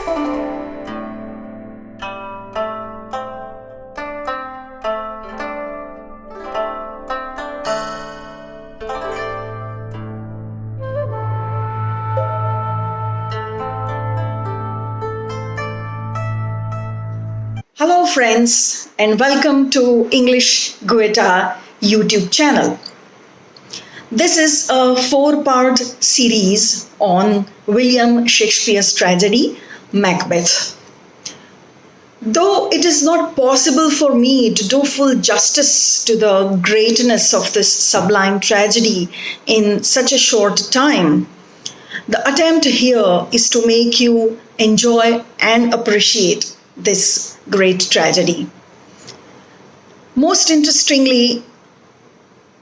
Hello, friends, and welcome to English Guetta YouTube channel. This is a four-part series on William Shakespeare's tragedy, Macbeth. Though it is not possible for me to do full justice to the greatness of this sublime tragedy in such a short time, the attempt here is to make you enjoy and appreciate this great tragedy. Most interestingly,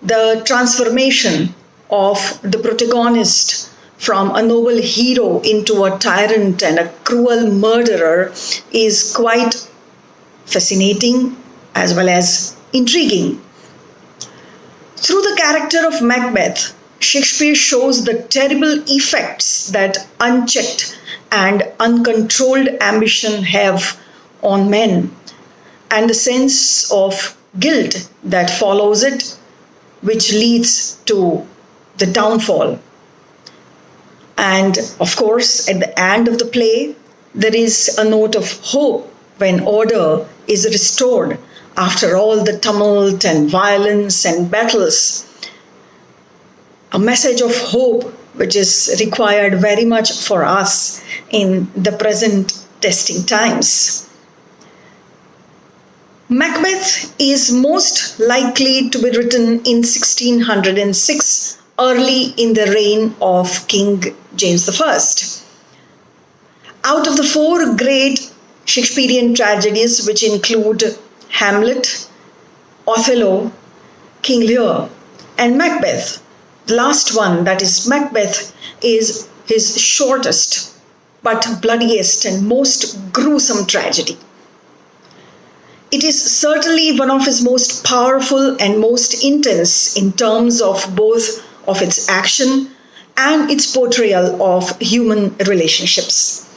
the transformation of the protagonist from a noble hero into a tyrant and a cruel murderer is quite fascinating as well as intriguing. Through the character of Macbeth, Shakespeare shows the terrible effects that unchecked and uncontrolled ambition have on men, and the sense of guilt that follows it, which leads to the downfall. And of course, at the end of the play, there is a note of hope when order is restored after all the tumult and violence and battles. A message of hope which is required very much for us in the present testing times. Macbeth is most likely to be written in 1606, early in the reign of King James I. Out of the four great Shakespearean tragedies, which include Hamlet, Othello, King Lear, and Macbeth, the last one, that is Macbeth, is his shortest but bloodiest and most gruesome tragedy. It is certainly one of his most powerful and most intense in terms of both of its action and its portrayal of human relationships.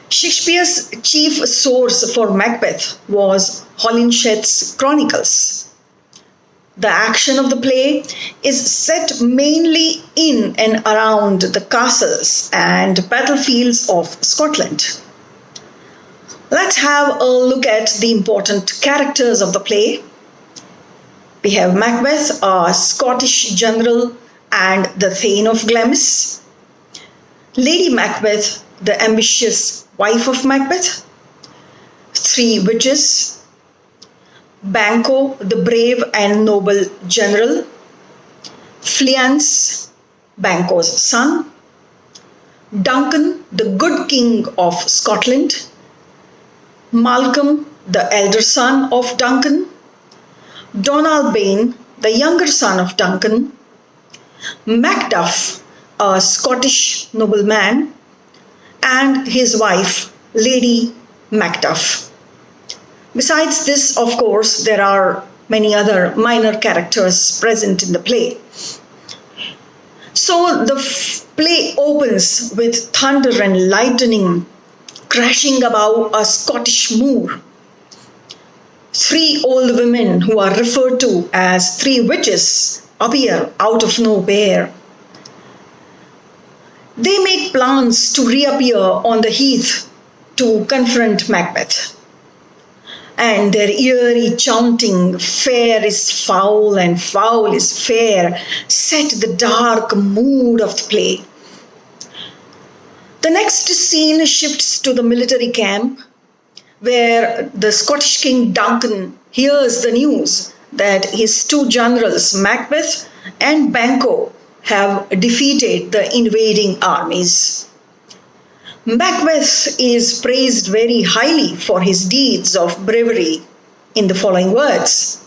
Shakespeare's chief source for Macbeth was Holinshed's Chronicles. The action of the play is set mainly in and around the castles and battlefields of Scotland. Let's have a look at the important characters of the play. We have Macbeth, a Scottish general and the Thane of Glamis. Lady Macbeth, the ambitious wife of Macbeth. Three witches. Banquo, the brave and noble general. Fleance, Banquo's son. Duncan, the good king of Scotland. Malcolm, the elder son of Duncan. Donalbain, the younger son of Duncan. Macduff, a Scottish nobleman, and his wife, Lady Macduff. Besides this, of course, there are many other minor characters present in the play. So the play opens with thunder and lightning crashing above a Scottish moor. Three old women, who are referred to as three witches, appear out of nowhere. They make plans to reappear on the heath to confront Macbeth. And their eerie chanting, "Fair is foul and foul is fair," set the dark mood of the play. The next scene shifts to the military camp, where the Scottish King Duncan hears the news that his two generals, Macbeth and Banquo, have defeated the invading armies. Macbeth is praised very highly for his deeds of bravery in the following words.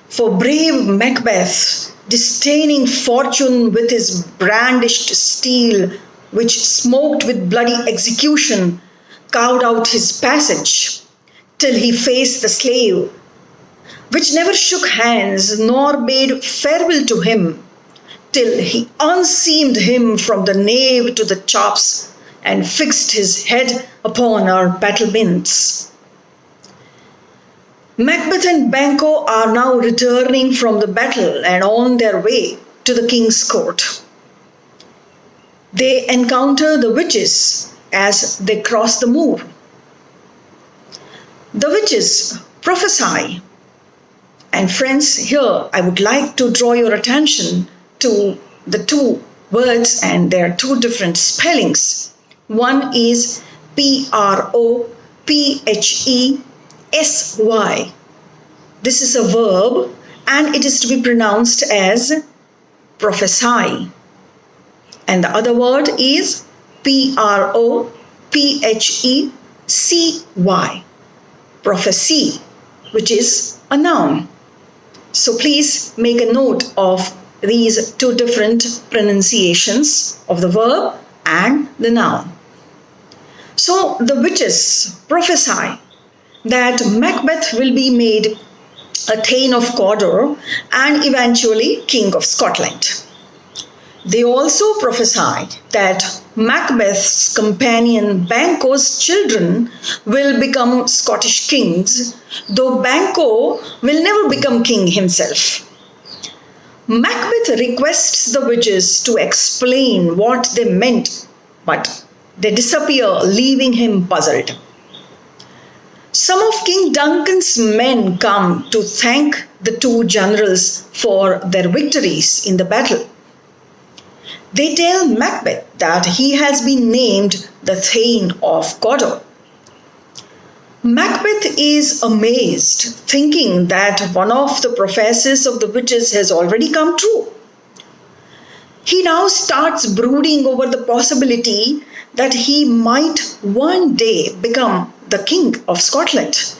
"For brave Macbeth, disdaining fortune with his brandished steel, which smoked with bloody execution, carved out his passage, till he faced the slave, which never shook hands nor bade farewell to him, till he unseamed him from the nave to the chops, and fixed his head upon our battlements. Macbeth and Banquo are now returning from the battle and on their way to the king's court. They encounter the witches as they cross the moor. The witches prophesy. And friends, here I would like to draw your attention to the two words and their two different spellings. One is P-R-O-P-H-E-S-Y. This is a verb and it is to be pronounced as prophesy. And the other word is P-R-O-P-H-E-C-Y. Prophecy, which is a noun. So please make a note of these two different pronunciations of the verb and the noun. So the witches prophesy that Macbeth will be made a Thane of Cawdor and eventually King of Scotland. They also prophesied that Macbeth's companion Banquo's children will become Scottish kings, though Banquo will never become king himself. Macbeth requests the witches to explain what they meant, but they disappear, leaving him puzzled. Some of King Duncan's men come to thank the two generals for their victories in the battle. They tell Macbeth that he has been named the Thane of Cawdor. Macbeth is amazed, thinking that one of the prophecies of the witches has already come true. He now starts brooding over the possibility that he might one day become the King of Scotland.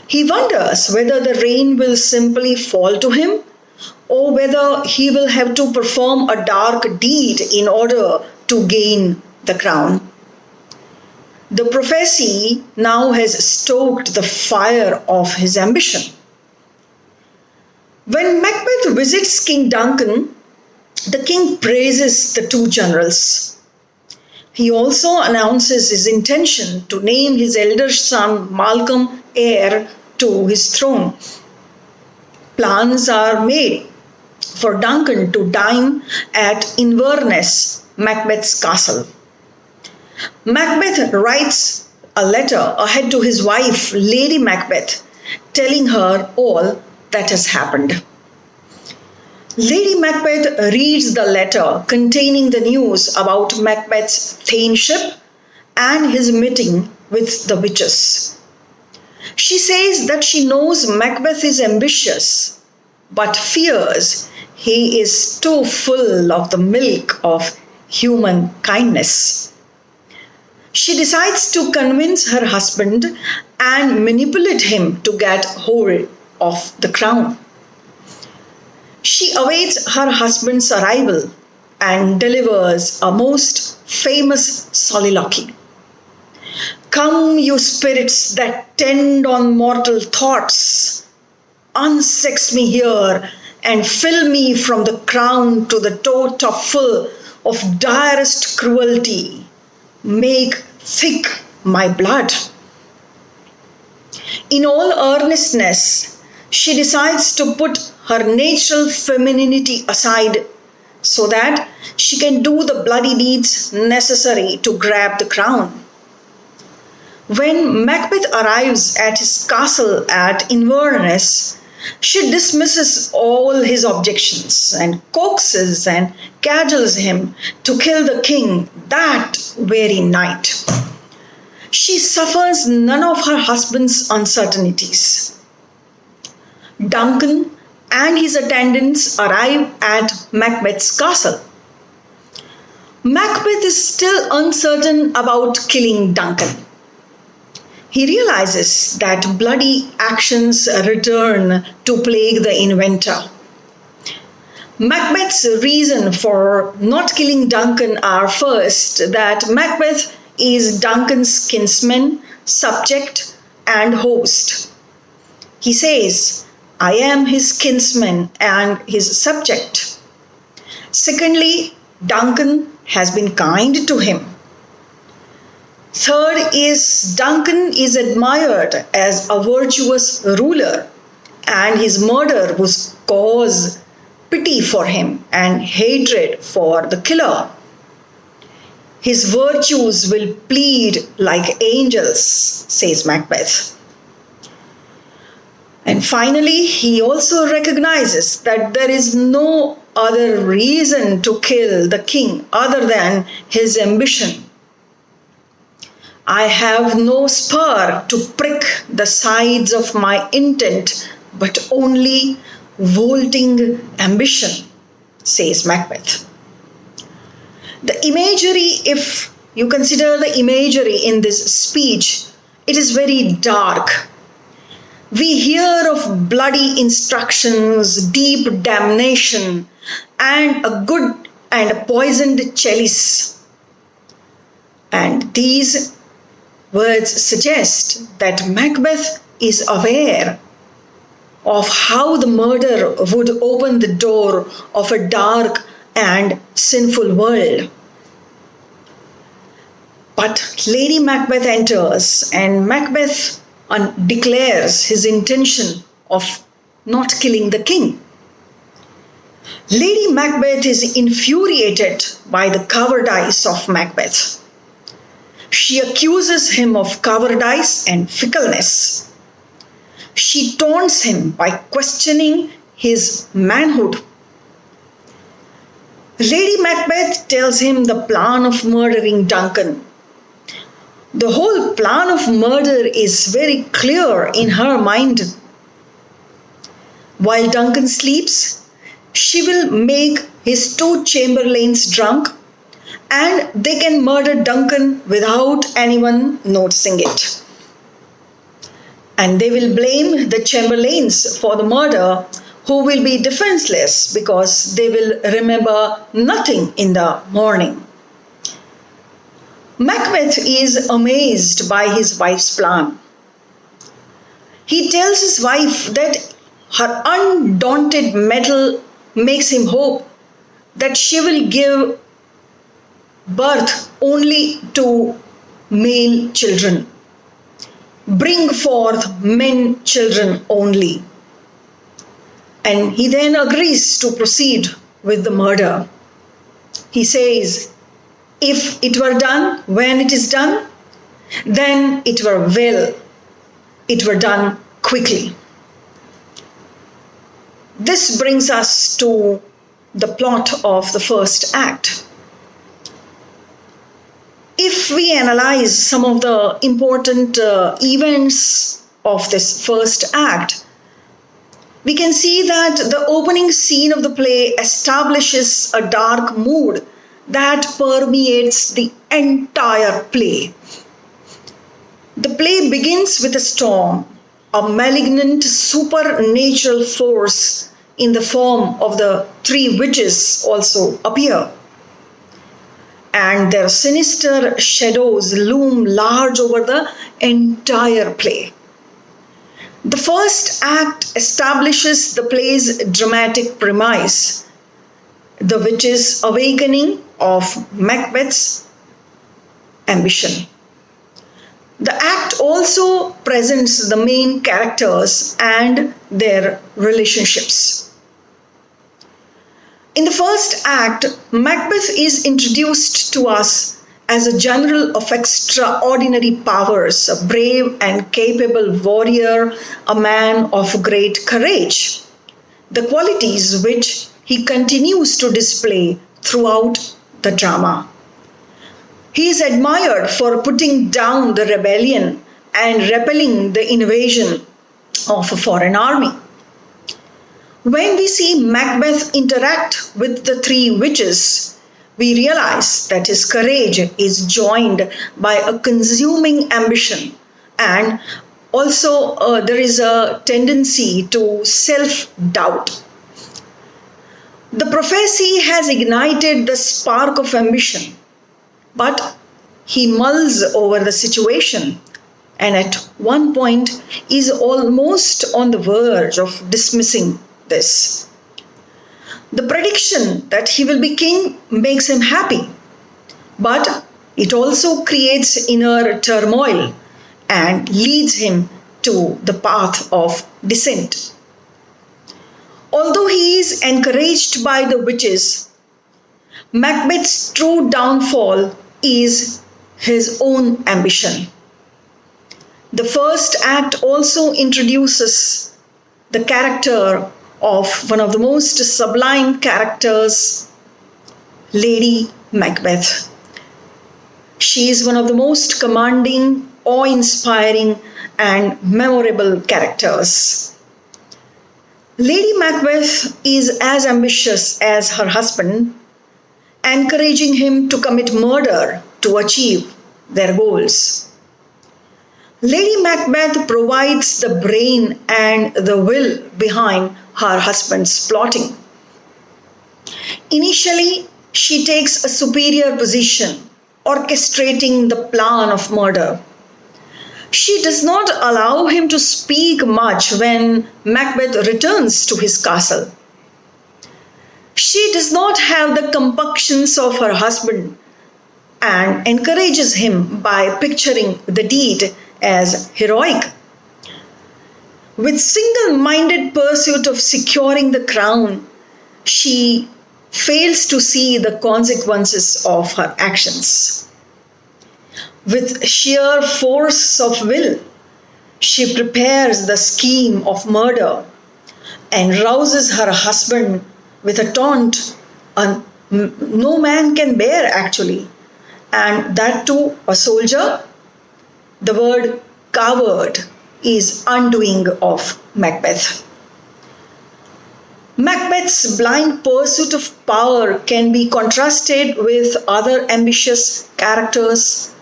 He wonders whether the reign will simply fall to him or whether he will have to perform a dark deed in order to gain the crown. The prophecy now has stoked the fire of his ambition. When Macbeth visits King Duncan, the king praises the two generals. He also announces his intention to name his elder son Malcolm heir to his throne. Plans are made for Duncan to dine at Inverness, Macbeth's castle. Macbeth writes a letter ahead to his wife, Lady Macbeth, telling her all that has happened. Lady Macbeth reads the letter containing the news about Macbeth's thainship and his meeting with the witches. She says that she knows Macbeth is ambitious, but fears he is too full of the milk of human kindness. She decides to convince her husband and manipulate him to get hold of the crown. She awaits her husband's arrival and delivers a most famous soliloquy. Come, you spirits that tend on mortal thoughts, unsex me here and fill me from the crown to the toe top full of direst cruelty. Make thick my blood. In all earnestness, she decides to put her natural femininity aside so that she can do the bloody deeds necessary to grab the crown. When Macbeth arrives at his castle at Inverness, she dismisses all his objections and coaxes and cajoles him to kill the king that very night. She suffers none of her husband's uncertainties. Duncan and his attendants arrive at Macbeth's castle. Macbeth is still uncertain about killing Duncan. He realizes that bloody actions return to plague the inventor. Macbeth's reason for not killing Duncan are first that Macbeth is Duncan's kinsman, subject, and host. He says, I am his kinsman and his subject. Secondly, Duncan has been kind to him. Third is Duncan is admired as a virtuous ruler, and his murder would cause pity for him and hatred for the killer. His virtues will plead like angels, says Macbeth. And finally, he also recognizes that there is no other reason to kill the king other than his ambition. I have no spur to prick the sides of my intent, but only vaulting ambition, says Macbeth. The imagery, if you consider the imagery in this speech, it is very dark. We hear of bloody instructions, deep damnation, and a good and a poisoned chalice. And these words suggest that Macbeth is aware of how the murder would open the door of a dark and sinful world. But Lady Macbeth enters, and Macbeth declares his intention of not killing the king. Lady Macbeth is infuriated by the cowardice of Macbeth. She accuses him of cowardice and fickleness. She taunts him by questioning his manhood. Lady Macbeth tells him the plan of murdering Duncan. The whole plan of murder is very clear in her mind. While Duncan sleeps, she will make his two chamberlains drunk, and they can murder Duncan without anyone noticing it. And they will blame the chamberlains for the murder, who will be defenseless because they will remember nothing in the morning. Macbeth is amazed by his wife's plan. He tells his wife that her undaunted mettle makes him hope that she will give birth only to male children, bring forth men children only. And he then agrees to proceed with the murder. He says, if it were done when it is done, then it were well, it were done quickly. This brings us to the plot of the first act. If we analyze some of the important events of this first act, we can see that the opening scene of the play establishes a dark mood that permeates the entire play. The play begins with a storm. A malignant supernatural force in the form of the three witches also appear. And their sinister shadows loom large over the entire play. The first act establishes the play's dramatic premise, the witches' awakening of Macbeth's ambition. The act also presents the main characters and their relationships. In the first act, Macbeth is introduced to us as a general of extraordinary powers, a brave and capable warrior, a man of great courage, the qualities which he continues to display throughout the drama. He is admired for putting down the rebellion and repelling the invasion of a foreign army. When we see Macbeth interact with the three witches, we realize that his courage is joined by a consuming ambition, and also there is a tendency to self-doubt. The prophecy has ignited the spark of ambition, but he mulls over the situation and at one point is almost on the verge of dismissing this. The prediction that he will be king makes him happy, but It also creates inner turmoil and leads him to the path of descent. Although he is encouraged by the witches, Macbeth's true downfall is his own ambition. The first act also introduces the character of one of the most sublime characters, Lady Macbeth. She is one of the most commanding, awe-inspiring, and memorable characters. Lady Macbeth is as ambitious as her husband, encouraging him to commit murder to achieve their goals. Lady Macbeth provides the brain and the will behind her husband's plotting. Initially, she takes a superior position, orchestrating the plan of murder. She does not allow him to speak much when Macbeth returns to his castle. She does not have the compunctions of her husband and encourages him by picturing the deed as heroic. With single-minded pursuit of securing the crown, she fails to see the consequences of her actions. With sheer force of will, she prepares the scheme of murder and rouses her husband with a taunt no man can bear actually, and that too a soldier. The word coward is undoing of Macbeth. Macbeth's blind pursuit of power can be contrasted with other ambitious characters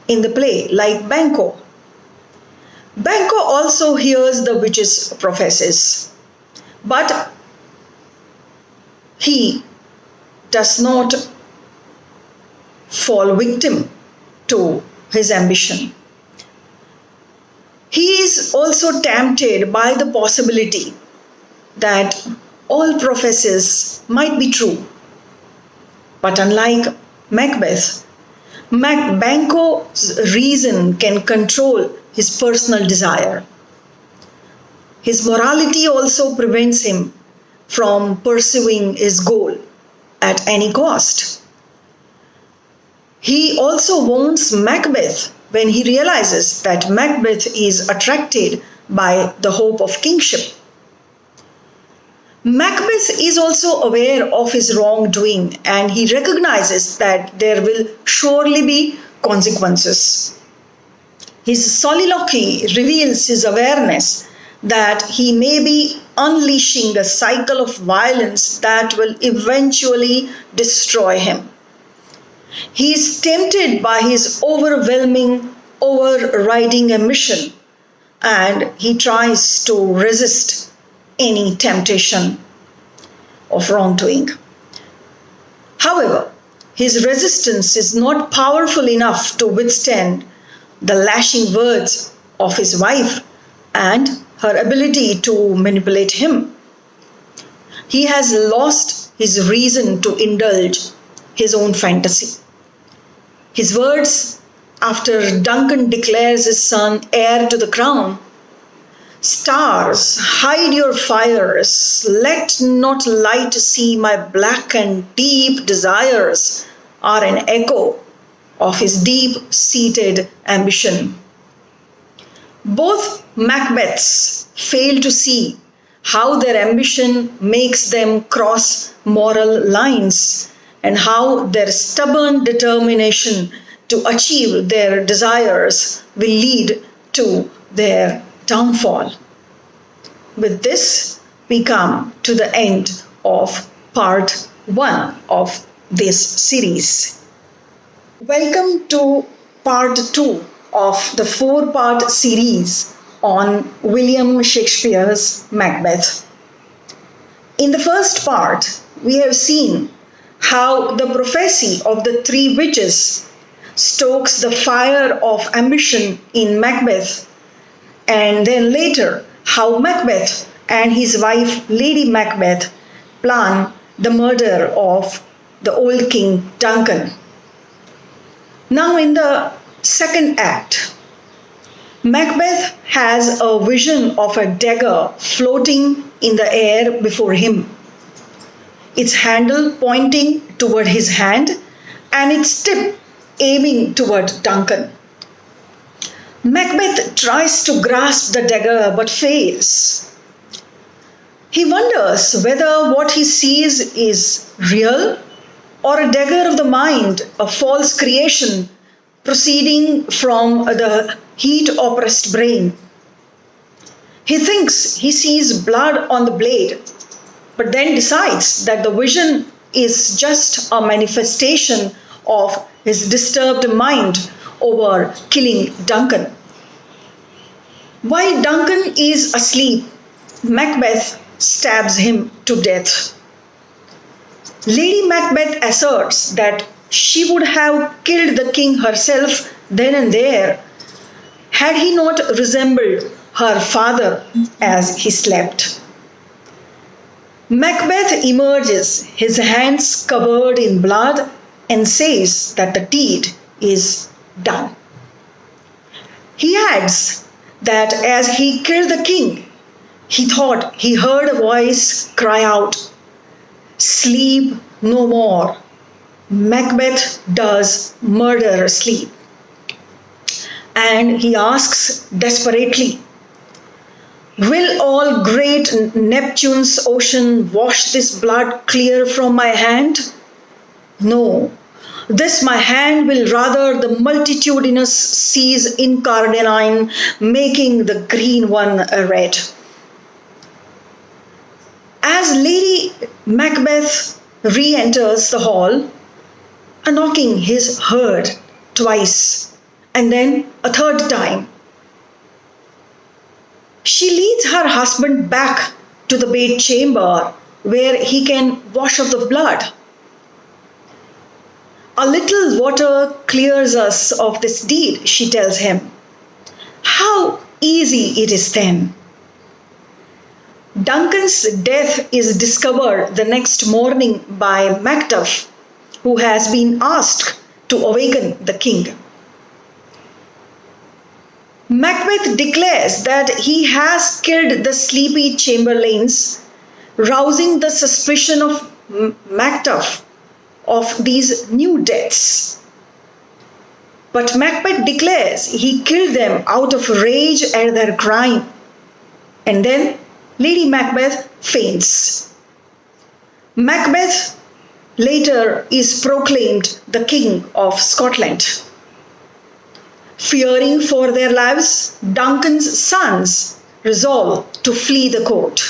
in the play, like Banquo. Banquo also hears the witches' prophecies, but he does not fall victim to his ambition. He is also tempted by the possibility that all prophecies might be true. But unlike Macbeth, Banquo's reason can control his personal desire. His morality also prevents him from pursuing his goal at any cost. He also warns Macbeth when he realizes that Macbeth is attracted by the hope of kingship. Macbeth is also aware of his wrongdoing and he recognizes that there will surely be consequences. His soliloquy reveals his awareness that he may be unleashing a cycle of violence that will eventually destroy him. He is tempted by his overwhelming, overriding ambition, and he tries to resist any temptation of wrongdoing. However, his resistance is not powerful enough to withstand the lashing words of his wife and her ability to manipulate him. He has lost his reason to indulge his own fantasy. His words, after Duncan declares his son heir to the crown, "Stars, hide your fires, let not light see my black and deep desires," are an echo of his deep-seated ambition. Both Macbeths fail to see how their ambition makes them cross moral lines and how their stubborn determination to achieve their desires will lead to their downfall. With this, we come to the end of part 1 of this series. Welcome to part 2 of the 4-part series on William Shakespeare's Macbeth. In the first part, we have seen how the prophecy of the 3 witches stokes the fire of ambition in Macbeth, and then later how Macbeth and his wife Lady Macbeth plan the murder of the old King Duncan. Now, in the second act, Macbeth has a vision of a dagger floating in the air before him, its handle pointing toward his hand and its tip aiming toward Duncan. Macbeth tries to grasp the dagger but fails. He wonders whether what he sees is real or a dagger of the mind, a false creation proceeding from the heat oppressed brain. He thinks he sees blood on the blade, but then decides that the vision is just a manifestation of his disturbed mind over killing Duncan. While Duncan is asleep, Macbeth stabs him to death. Lady Macbeth asserts that she would have killed the king herself then and there had he not resembled her father as he slept. Macbeth emerges, his hands covered in blood, and says that the deed is done. He adds that as he killed the king, he thought he heard a voice cry out, "Sleep no more. Macbeth does murder sleep." And he asks desperately, "Will all great Neptune's ocean wash this blood clear from my hand? No, this my hand will rather the multitudinous seas incarnadine, making the green one red." As Lady Macbeth re-enters the hall, a knocking is heard twice and then a third time. She leads her husband back to the bedchamber where he can wash off the blood. "A little water clears us of this deed," she tells him. "How easy it is then." Duncan's death is discovered the next morning by Macduff, who has been asked to awaken the king. Macbeth declares that he has killed the sleepy chamberlains, rousing the suspicion of Macduff of these new deaths. But Macbeth declares he killed them out of rage at their crime. And then Lady Macbeth faints. Macbeth later is proclaimed the King of Scotland. Fearing for their lives, Duncan's sons resolve to flee the court.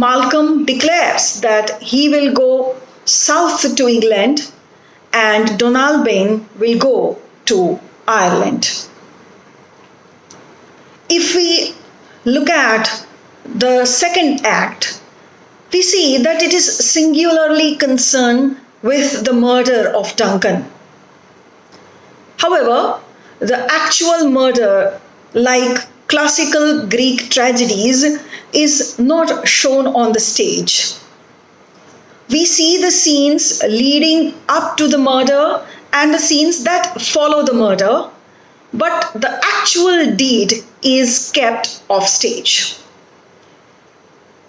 Malcolm declares that he will go south to England and Donalbain will go to Ireland. If we look at the second act, we see that it is singularly concerned with the murder of Duncan. However, the actual murder, like classical Greek tragedies, is not shown on the stage. We see the scenes leading up to the murder and the scenes that follow the murder, but the actual deed is kept off stage.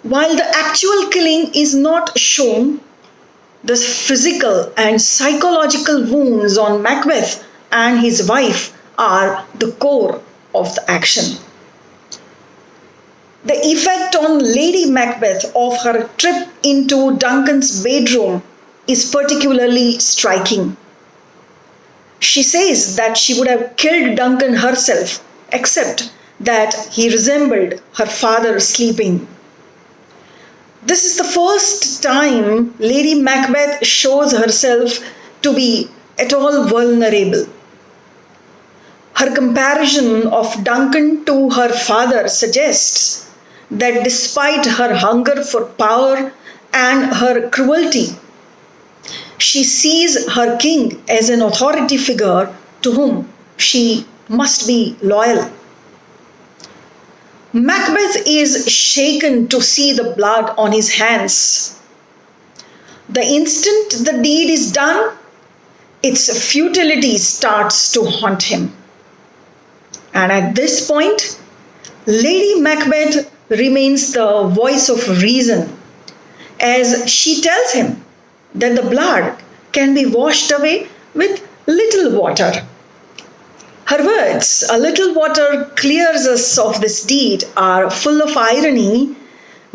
While the actual killing is not shown, the physical and psychological wounds on Macbeth and his wife are the core of the action. The effect on Lady Macbeth of her trip into Duncan's bedroom is particularly striking. She says that she would have killed Duncan herself, except that he resembled her father sleeping. This is the first time Lady Macbeth shows herself to be at all vulnerable. Her comparison of Duncan to her father suggests that despite her hunger for power and her cruelty, she sees her king as an authority figure to whom she must be loyal. Macbeth is shaken to see the blood on his hands. The instant the deed is done, its futility starts to haunt him. And at this point, Lady Macbeth remains the voice of reason as she tells him that the blood can be washed away with little water. Her words, "a little water clears us of this deed," are full of irony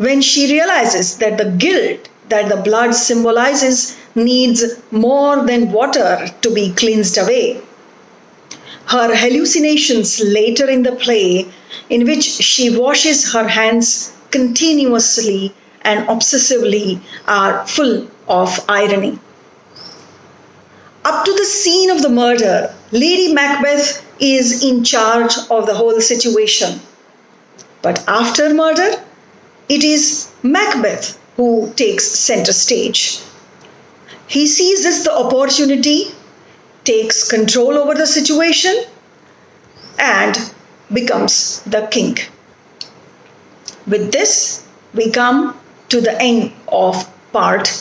when she realizes that the guilt that the blood symbolizes needs more than water to be cleansed away. Her hallucinations later in the play, in which she washes her hands continuously and obsessively, are full of irony. Up to the scene of the murder, Lady Macbeth is in charge of the whole situation. But after murder, it is Macbeth who takes center stage. He seizes the opportunity, takes control over the situation, and becomes the king. With this, we come to the end of part